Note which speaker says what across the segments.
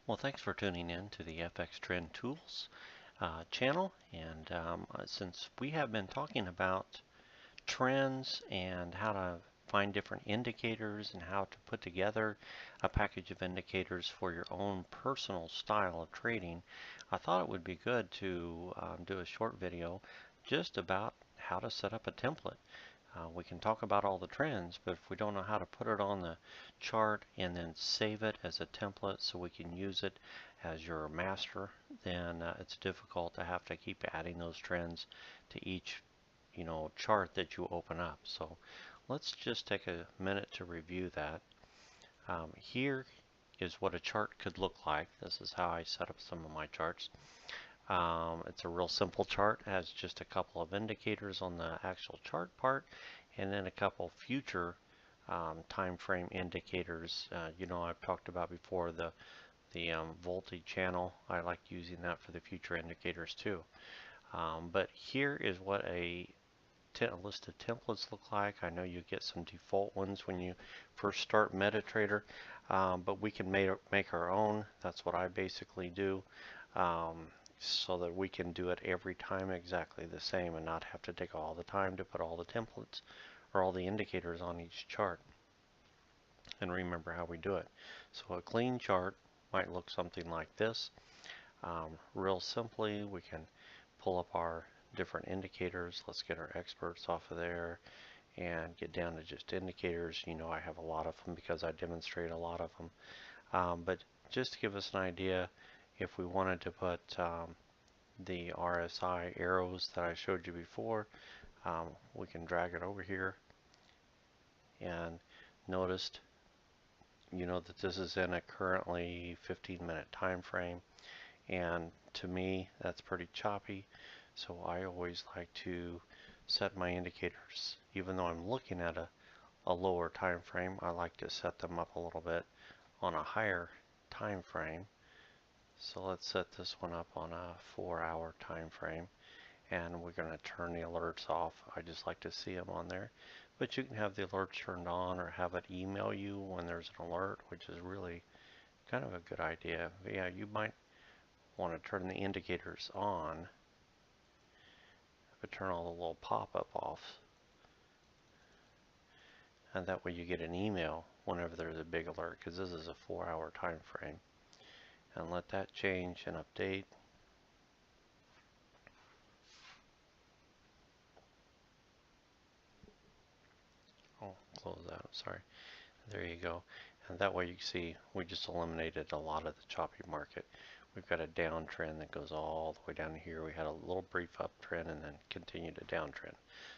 Speaker 1: Well, thanks for tuning in to the FX Trend Tools channel. And since we have been talking about trends and how to find different indicators and how to put together a package of indicators for your own personal style of trading, I thought it would be good to do a short video just about how to set up a template. We can talk about all the trends, but if we don't know how to put it on the chart and then save it as a template so we can use it as your master, then it's difficult to have to keep adding those trends to each chart that you open up. So let's just take a minute to review that. Here is what a chart could look like. This is how I set up some of my charts. It's a real simple chart. It has just a couple of indicators on the actual chart part, and then a couple future time frame indicators. I've talked about before the voltage channel. I like using that for the future indicators too. But here is what a list of templates look like. I know you get some default ones when you first start Metatrader, but we can make our own. That's what I basically do. So that we can do it every time exactly the same and not have to take all the time to put all the templates or all the indicators on each chart and remember how we do it. So a clean chart might look something like this. Real simply, we can pull up our different indicators. Let's get our experts off of there and get down to just indicators. I have a lot of them because I demonstrate a lot of them. But just to give us an idea, if we wanted to put the RSI arrows that I showed you before, we can drag it over here and noticed that this is in a currently 15-minute time frame, and to me that's pretty choppy, so I always like to set my indicators, even though I'm looking at a lower time frame, I like to set them up a little bit on a higher time frame. So let's set this one up on a 4-hour time frame, and we're going to turn the alerts off. I just like to see them on there, but you can have the alerts turned on or have it email you when there's an alert, which is really kind of a good idea. But yeah, you might want to turn the indicators on, but turn all the little pop-up off, and that way you get an email whenever there's a big alert, because this is a 4-hour time frame. And let that change and update. Oh, close that, I'm sorry. There you go. And that way you can see we just eliminated a lot of the choppy market. We've got a downtrend that goes all the way down here. We had a little brief uptrend and then continued a downtrend.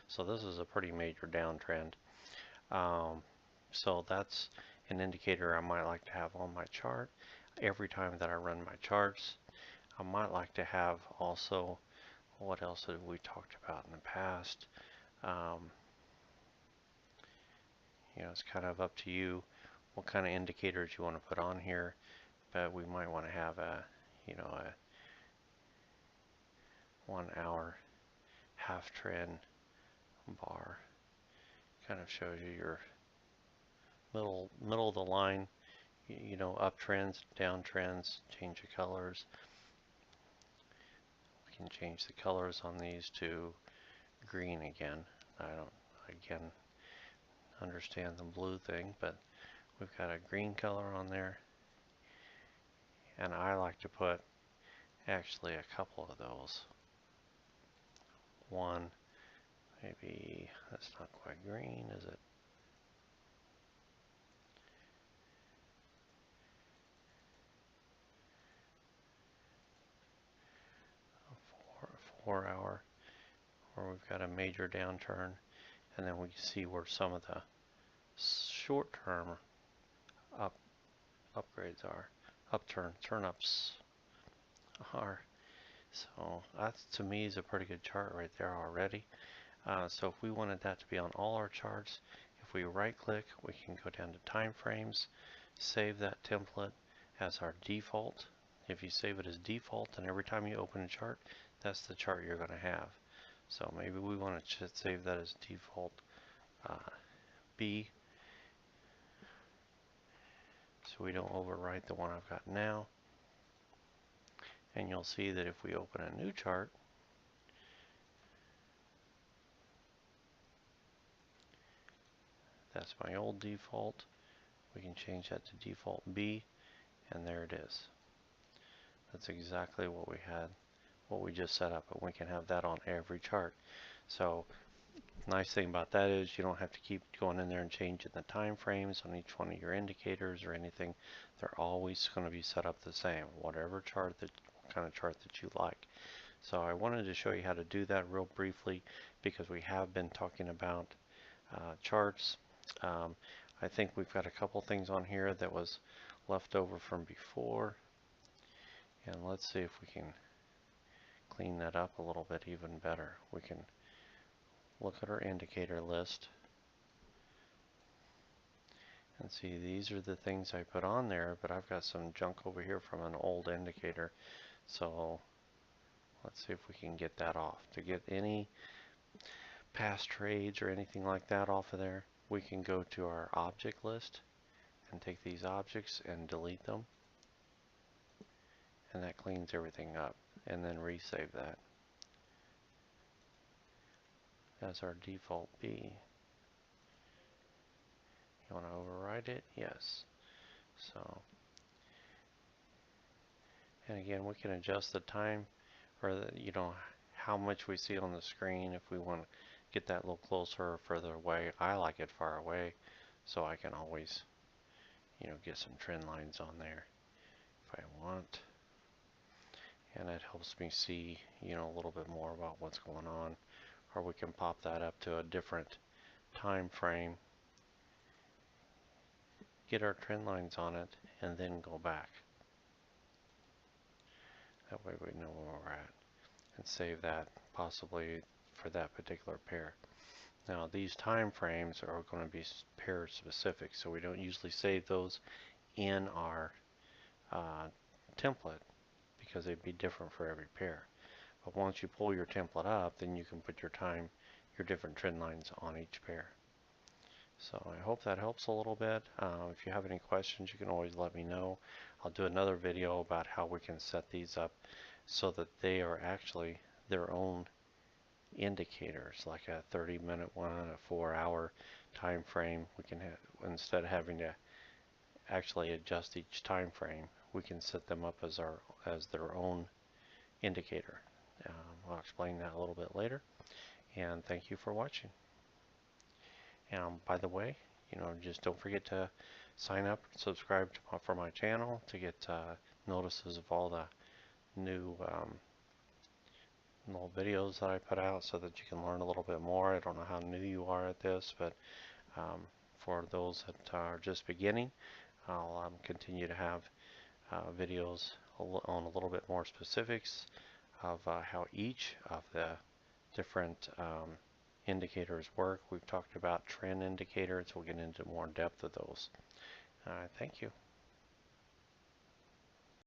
Speaker 1: So this is a pretty major downtrend. So that's an indicator I might like to have on my chart. Every time that I run my charts, I might like to have also, what else have we talked about in the past? It's kind of up to you what kind of indicators you want to put on here, but we might want to have a 1-hour half trend bar. Kind of shows you your middle of the line, uptrends, downtrends, change the colors. We can change the colors on these to green again. I don't understand the blue thing, but we've got a green color on there, and I like to put actually a couple of those. One, maybe that's not quite green, is it? A 4-hour, where we've got a major downturn, and then we see where some of the short-term upgrades are, turn-ups are. So that to me is a pretty good chart right there already. So if we wanted that to be on all our charts, if we right click, we can go down to time frames, save that template as our default. If you save it as default, then every time you open a chart, that's the chart you're going to have. So maybe we want to save that as default B, so we don't overwrite the one I've got now. And you'll see that if we open a new chart, that's my old default. We can change that to default B, and there it is. That's exactly what we had, what we just set up, and we can have that on every chart. So nice thing about that is you don't have to keep going in there and changing the time frames on each one of your indicators or anything. They're always going to be set up the same, whatever chart that kind of chart that you like. So I wanted to show you how to do that real briefly because we have been talking about charts. I think we've got a couple things on here that was left over from before, and let's see if we can clean that up a little bit even better. We can look at our indicator list and see these are the things I put on there, but I've got some junk over here from an old indicator. So let's see if we can get that off. To get any past trades or anything like that off of there, we can go to our object list and take these objects and delete them, and that cleans everything up, and then resave that as our default B. You want to override it? Yes. So, and again, we can adjust the time or how much we see on the screen if we want to get that a little closer or further away. I like it far away, so I can always get some trend lines on there if I want, and it helps me see a little bit more about what's going on. Or we can pop that up to a different time frame, get our trend lines on it, and then go back. That way we know where we're at, and save that possibly for that particular pair. Now these time frames are going to be pair specific, so we don't usually save those in our template because they'd be different for every pair. But once you pull your template up, then you can put your different trend lines on each pair. So I hope that helps a little bit. If you have any questions, you can always let me know. I'll do another video about how we can set these up so that they are actually their own indicators, like a 30-minute one, a 4-hour time frame. We can instead of having to actually adjust each time frame, we can set them up as their own indicator. I'll explain that a little bit later. And thank you for watching. And by the way, just don't forget to sign up, subscribe for my channel to get notices of all the new little videos that I put out so that you can learn a little bit more. I don't know how new you are at this, but for those that are just beginning, I'll continue to have videos on a little bit more specifics of how each of the different indicators work. We've talked about trend indicators. We'll get into more depth of those. Thank you.